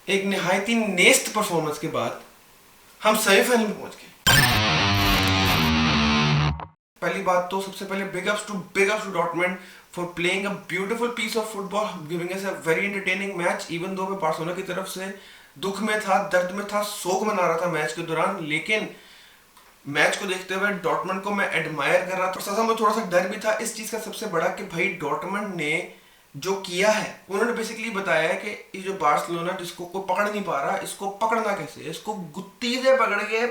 एक निहायती नेस्त परफॉर्मेंस के बाद हम सेमीफाइनल में पहुंच गए। पहली बात तो सबसे पहले big ups to Dortmund for playing a beautiful piece of football, giving us a very entertaining match. Even though मैं बार्सिलोना की तरफ से दुख में था, दर्द में था, शोक मना रहा था मैच के दौरान, लेकिन मैच को देखते हुए डॉर्टमुंड को मैं एडमायर कर रहा था। साथ में थोड़ा सा डर भी था इस चीज का सबसे बड़ा कि भाई डॉर्टमुंड ने जो किया है, उन्होंने बेसिकली बताया है कि ये जो बार्सिलोना जिसको कोई पकड़ नहीं पा रहा, इसको पकड़ना कैसे, इसको गुत्ती से पकड़ के।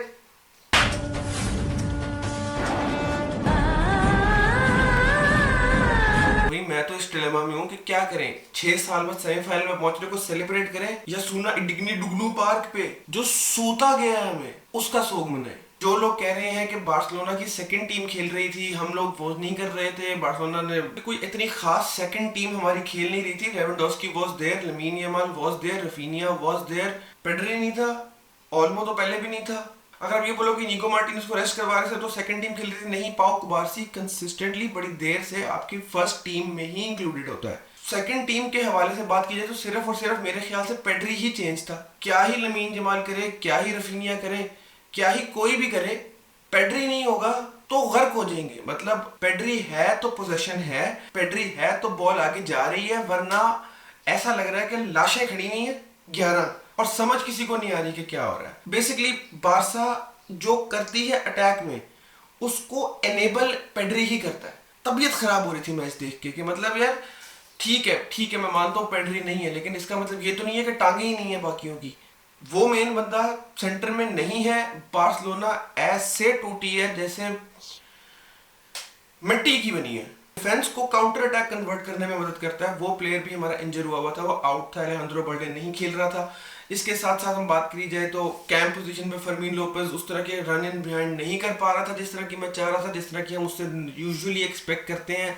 भाई मैं तो इस डिलेमा में हूँ कि क्या करें। 6 साल बाद सेमीफाइनल में पहुंचने को सेलिब्रेट करें या सूना इडिग्नी डुगनू पार्क पे जो सूता गया है हमें उसका शोक मनाएं। जो लोग कह रहे हैं कि बार्सिलोना की सेकंड टीम खेल रही थी, हम लोग वो नहीं कर रहे थे, बार्सिलोना ने कोई इतनी खास सेकंड टीम हमारी खेल नहीं रही थी। Lewandowski was there, Lamine Yamal was there, Raphinha was there, Pedri नहीं था, ओल्मो तो पहले भी नहीं था। अगर आप ये बोलो कि निको मार्टिनेज को रेस्ट करवा रहे थे तो सेकंड टीम खेल रही थी, नहीं। पाउ कुबारसी कंसिस्टेंटली बड़ी देर से आपकी फर्स्ट टीम में ही इंक्लूडेड होता है। सेकंड टीम के हवाले से बात की जाए तो सिर्फ और सिर्फ मेरे ख्याल से पेड्री ही चेंज था। क्या ही लमीन जमाल करे, क्या ही रफीनिया करे, क्या ही कोई भी करे, पेड्री नहीं होगा तो गर्क हो जाएंगे। मतलब पेड्री है तो पोजीशन है, पेड्री है तो बॉल आगे जा रही है, वरना ऐसा लग रहा है कि लाशें खड़ी हुई हैं 11 और समझ किसी को नहीं आ रही कि क्या हो रहा है। बेसिकली बारसा जो करती है अटैक में उसको एनेबल पेड्री ही करता है। तबीयत खराब हो रही थी मैच देख के कि मतलब यार ठीक है मैं मानता हूँ पेड्री नहीं है, लेकिन इसका मतलब ये तो नहीं है कि टांगे ही नहीं है बाकियों की। वो मेन बंदा सेंटर में नहीं है। बार्सिलोना ऐसे टूटी है जैसे मिट्टी की बनी है। डिफेंस को काउंटर अटैक कन्वर्ट करने में मदद करता है। वो प्लेयर भी हमारा इंजर हुआ था, वो आउट था, अलेहांद्रो बल्डे नहीं खेल रहा था। इसके साथ साथ हम बात करी जाए तो कैंप पोजीशन पे फर्मीन लोपेज उस तरह के रन इन बिहाइंड नहीं कर पा रहा था जिस तरह की मैं चाह रहा था, जिस तरह की हम उससे यूजुअली एक्सपेक्ट करते हैं।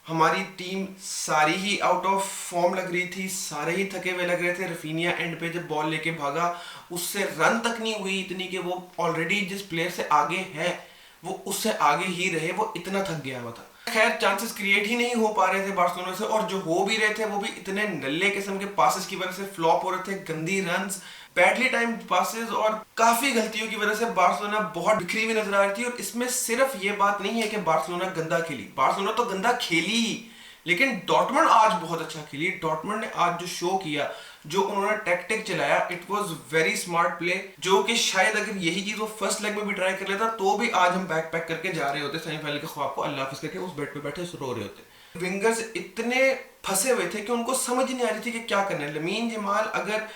हमारी टीम सारी ही आउट ऑफ फॉर्म लग रही थी, सारे ही थके हुए लग रहे थे। रफीनिया एंड पे जब बॉल लेके भागा उससे रन तक नहीं हुई इतनी कि वो ऑलरेडी जिस प्लेयर से आगे है वो उससे आगे ही रहे, वो इतना थक गया हुआ था। खैर चांसेस क्रिएट ही नहीं हो पा रहे थे बार्सिलोना से, और जो हो भी रहे थे वो भी इतने नल्ले किस्म के पासेस की वजह से फ्लॉप हो रहे थे, गंदी रन्स, बैडली टाइम पासेस और काफी गलतियों की वजह से बार्सिलोना बहुत बिखरी हुई नजर आ रही थी। और इसमें सिर्फ ये बात नहीं है कि बार्सिलोना गंदा खेली, बार्सिलोना तो गंदा खेली ही, लेकिन डॉर्टमुंड आज बहुत अच्छा खेली। डॉर्टमुंड ने आज जो शो किया, जो उन्होंने टैक्टिक चलाया, it was very smart play, जो कि शायद अगर यही चीज वो फर्स्ट लेग में भी ट्राई कर लेता तो भी आज हम बैक पैक करके जा रहे होते सेमीफाइनल के ख्वाब को अल्लाह हाफिज करके उस बेड पे बैठे रो रहे होते। विंगर्स इतने फंसे हुए थे कि उनको समझ नहीं आ रही थी कि क्या करना है। लमीन जमाल अगर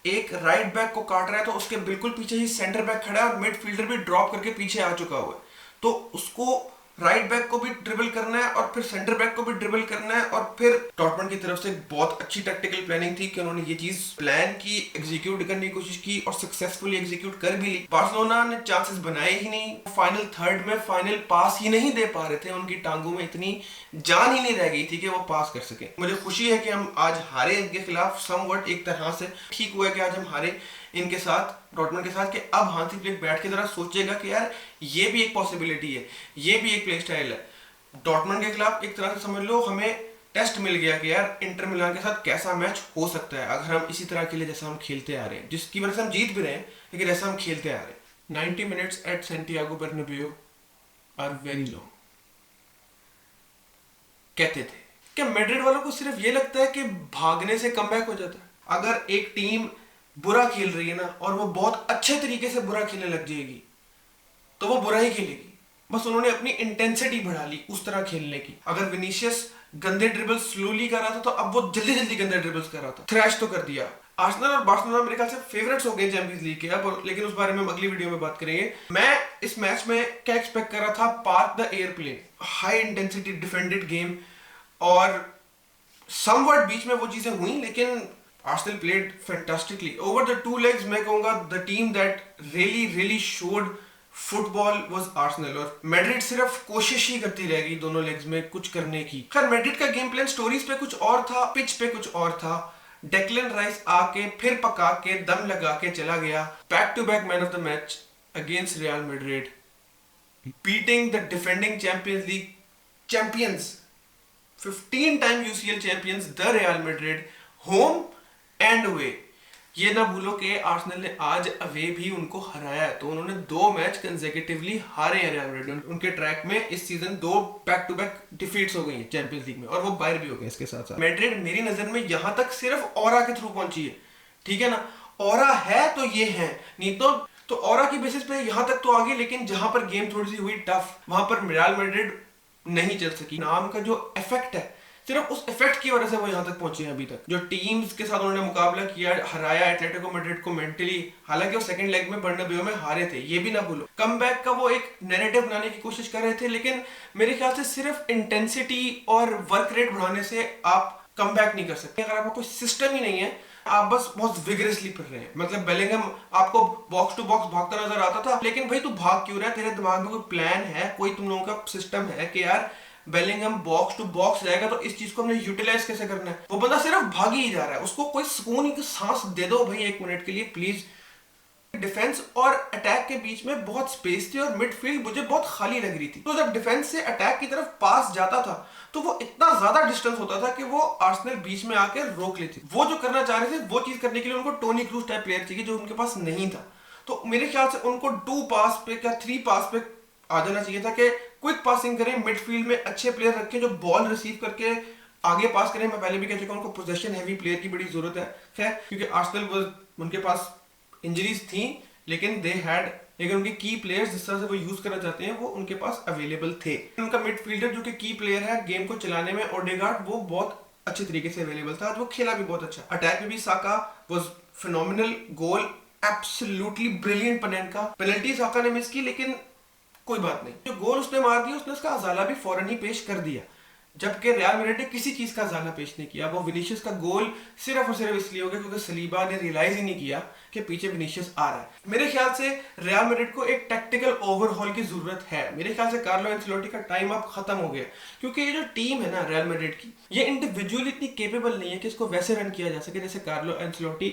एक राइट बैक को काट रहा है तो उसके बिल्कुल पीछे ही सेंटर बैक खड़ा है और मिडफील्डर भी ड्रॉप करके पीछे आ चुका हुआ है, तो उसको राइट बैक को भी ड्रिबल करना है और फिर सेंटर बैक को भी ड्रिबल करना है। और फिर डॉर्टमुंड की तरफ से बहुत अच्छी टैक्टिकल प्लानिंग थी कि उन्होंने ये चीज प्लान की, एग्जीक्यूट करने की कोशिश की और सक्सेसफुली एग्जीक्यूट कर भी ली। बार्सिलोना ने चांसेस बनाए ही नहीं, फाइनल थर्ड में फाइनल पास ही नहीं दे पा रहे थे, उनकी टांगों में इतनी जान ही नहीं रह गई थी कि वो पास कर सके। मुझे खुशी है कि हम आज हारे इनके खिलाफ समवट, एक तरह से ठीक हुआ है कि आज हम हारे इनके साथ, डॉर्टमुंड के साथ, कि अब हांसी फ्लिक बैठ के जरा सोचेगा कि यार ये भी एक पॉसिबिलिटी है, ये भी एक प्ले स्टाइल है। डॉर्टमुंड के खिलाफ एक तरह से समझ लो हमें टेस्ट मिल गया कि यार इंटर मिलान के साथ कैसा मैच हो सकता है अगर हम इसी तरह खेले जैसा हम खेलते आ रहे हैं, जिसकी वजह से हम जीत भी रहे हैं लेकिन जैसा हम खेलते आ रहे हैं। 90 minutes at Santiago Bernabeu are very long. कहते थे कि मैड्रिड वालों को सिर्फ ये लगता है कि भागने से कमबैक हो जाता है। अगर एक टीम बुरा खेल रही है ना और वो बहुत अच्छे तरीके से बुरा खेलने लग जाएगी तो वो बुरा ही खेलेगी। बस उन्होंने अपनी इंटेंसिटी बढ़ा ली उस तरह खेलने की। अगर विनीशियस गंदे ड्रिबल स्लोली कर रहा था तो अब वो जल्दी जल्दी गंदे ड्रिबल्स कर रहा था, थ्रैश तो कर दिया। आर्सेनल और बार्सिलोना मेरे ख्याल से फेवरेट्स हो गए चैंपियंस लीग के अब, लेकिन उस बारे में हम अगली वीडियो में बात करेंगे। मैं इस मैच में क्या एक्सपेक्ट कर रहा था, park the airplane, high intensity defended game, और समवट बीच में वो चीजें हुई, लेकिन Arsenal played fantastically over the two legs. मैं कहूंगा the team that really showed football was Arsenal, और मैड्रिड सिर्फ कोशिश ही करती रहेगी दोनों लेग्स में कुछ करने की। खैर मैड्रिड का गेम प्लान स्टोरीज पे कुछ और था, पिच पे कुछ और था। डेक्लन राइस आके फिर पका के दम लगा के चला गया, back to back man of the match against Real Madrid, beating the defending Champions League champions, 15 time UCL champions the Real Madrid, home and away. ये ना भूलो कि आर्सेनल ने आज अवे भी उनको हराया है, तो उन्होंने 2 मैच कंसेक्यूटिवली हारे हैं रियल मैड्रिड। उनके ट्रैक में इस season 2 back to back defeats हो गई हैं चैंपियंस लीग में, और वो बाहर भी हो गए। इसके साथ साथ मैड्रिड मेरी नजर में यहाँ तक सिर्फ ऑरा के थ्रू पहुंची है, ठीक है ना। ऑरा है तो ये है, नहीं तो ऑरा की बेसिस पे यहाँ तक तो आ गई, लेकिन जहां पर गेम थोड़ी सी हुई टफ, वहां पर रियल मैड्रिड नहीं चल सकी। नाम का जो इफेक्ट है, सिर्फ उस इफेक्ट की वजह से वो यहाँ तक पहुंचे हैं अभी तक। जो टीम्स के साथ उन्होंने मुकाबला किया, हराया एटलेटिको मैड्रिड को मेंटली, हालांकि वो सेकंड लेग में बर्नाब्यू में हारे थे, ये भी ना भूलो। कमबैक का वो एक नैरेटिव बनाने की कोशिश कर रहे थे, लेकिन मेरे ख्याल से सिर्फ इंटेंसिटी और वर्क रेट बढ़ाने से आप कमबैक नहीं कर सकते। अगर आपका कोई सिस्टम ही नहीं है, आप बस बहुत विगरसली फिर रहे हैं। मतलब बेलिंगम आपको बॉक्स टू बॉक्स भागता नजर आता था, लेकिन भाई तू भाग क्यों रहा है? तेरे दिमाग में कोई प्लान है, कोई तुम लोगों का सिस्टम है कि यार बेलिंगम बॉक्स टू बॉक्स जाएगा तो इस चीज को हमने यूटिलाइज कैसे करना है? वो बंदा सिर्फ भाग ही जा रहा है, उसको कोई सुकून की सांस दे दो भाई 1 मिनट के लिए प्लीज। डिफेंस और अटैक के बीच में बहुत स्पेस थी और मिडफील्ड मुझे बहुत खाली लग रही थी। तो जब डिफेंस से अटैक की तरफ पास जाता था तो वो इतना ज्यादा डिस्टेंस होता था कि वो आर्सेनल बीच में आकर रोक लेती। वो जो करना चाह रहे थे, वो चीज करने के लिए उनको टोनी क्रूज टाइप प्लेयर चाहिए, जो उनके पास नहीं था। तो मेरे ख्याल से उनको 2 पास पे क्या 3 पास पे आ जाना चाहिए था कि क्विक पासिंग करें, मिडफील्ड में अच्छे प्लेयर रखें जो बॉल रिसीव करके आगे पास करें। मैं पहले भी कह चुका हूं, उनको पोजीशन हैवी प्लेयर की बड़ी जरूरत है। खैर, क्योंकि आर्सेनल उनके पास इंजरीज थी, लेकिन दे हैड, लेकिन उनके की प्लेयर्स जिस तरह से वो यूज करना चाहते हैं वो उनके पास अवेलेबल थे। उनका मिडफील्डर जो कि की प्लेयर है गेम को चलाने में, ओडेगार्ड, वो बहुत अच्छे तरीके से अवेलेबल था। वो खेला भी बहुत अच्छा। अटैक में भी Saka was phenomenal, goal absolutely brilliant पनेन का। पेनल्टी साका ने मिस की, लेकिन कोई बात नहीं, जो गोल उसने मार दिया उसने उसका अजाला भी फौरन ही पेश कर दिया, जबकि रियल मैड्रिड ने किसी चीज का अजाला पेश नहीं किया। वो विनीशियस का गोल सिर्फ और सिर्फ इसलिए हो गया क्योंकि सलीबा ने रियलाइज ही नहीं किया कि पीछे विनीशियस आ रहा है। मेरे ख्याल से रियल मैड्रिड को एक टैक्टिकल ओवरहॉल की जरूरत है। मेरे ख्याल से कार्लो एंसेलोटी का टाइम अब खत्म हो गया, क्योंकि ये जो टीम है ना रियल मैड्रिड की, ये इंडिविजुअली इतनी केपेबल नहीं है कि इसको वैसे रन किया जा सके जैसे कार्लो एंसेलोटी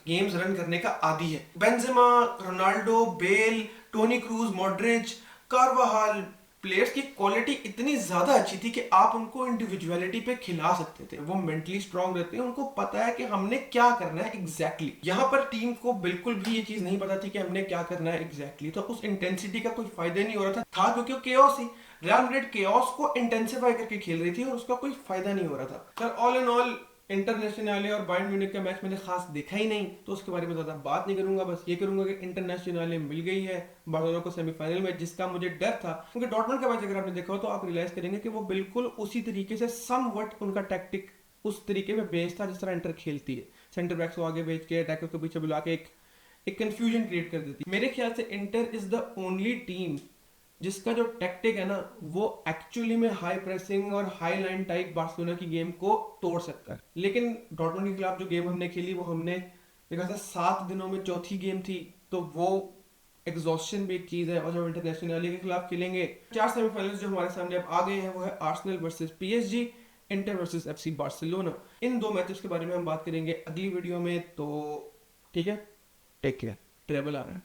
गेम्स रन करने का आदी है। Benzema, Ronaldo, Bale, Toni Kroos, Modric, Carvajal, players की क्वालिटी इतनी ज्यादा अच्छी थी कि आप उनको इंडिविजुअलिटी पे खिला सकते थे। वो मेंटली स्ट्रांग रहते हैं, उनको पता है कि हमने क्या करना है एग्जैक्टली। यहाँ पर टीम को बिल्कुल भी ये चीज नहीं पता थी कि हमने क्या करना है एग्जैक्टली। तो उस इंटेंसिटी का कोई फायदा नहीं हो रहा था क्योंकि केओस ही, रियल मैड्रिड केओस को इंटेंसिफाई करके खेल रही थी और उसका कोई फायदा नहीं हो रहा था। Sir all in all international और बायर्न म्यूनिख का मैच मैंने खास देखा ही नहीं, तो उसके बारे में ज्यादा बात नहीं करूंगा। बस ये करूंगा कि इंटरनेशनल मिल गई है बार्सिलोना को सेमीफाइनल में, जिसका मुझे डर था। क्योंकि डॉर्टमुंड का मैच अगर आपने देखा हो तो आप रियलाइज करेंगे कि वो बिल्कुल उसी तरीके से समवट उनका टैक्टिक उस तरीके में बेस्ड था जिस तरह इंटर खेलती है। सेंटर बैक्स को आगे भेज के अटैकर्स को पीछे बुला के एक कंफ्यूजन क्रिएट कर देती है। मेरे ख्याल से inter is the only team जिसका जो टैक्टिक है ना वो एक्चुअली में हाई प्रेसिंग और हाई लाइन टाइप बार्सिलोना की गेम को तोड़ सकता है। लेकिन डॉर्टमुंड के खिलाफ जो गेम हमने खेली वो हमने देखा था 7 दिनों में चौथी गेम थी, तो वो एग्जॉस्शन भी एक चीज है। और जब इंटरनेशनल के खिलाफ खेलेंगे, 4 सेमीफाइनल्स जो हमारे सामने अब आ गए हैं वो है Arsenal versus PSG, Inter versus FC Barcelona. इन 2 मैचेस के बारे में हम बात करेंगे अगली वीडियो में, तो ठीक है, टेक केयर, ट्रेबल आ रहा है।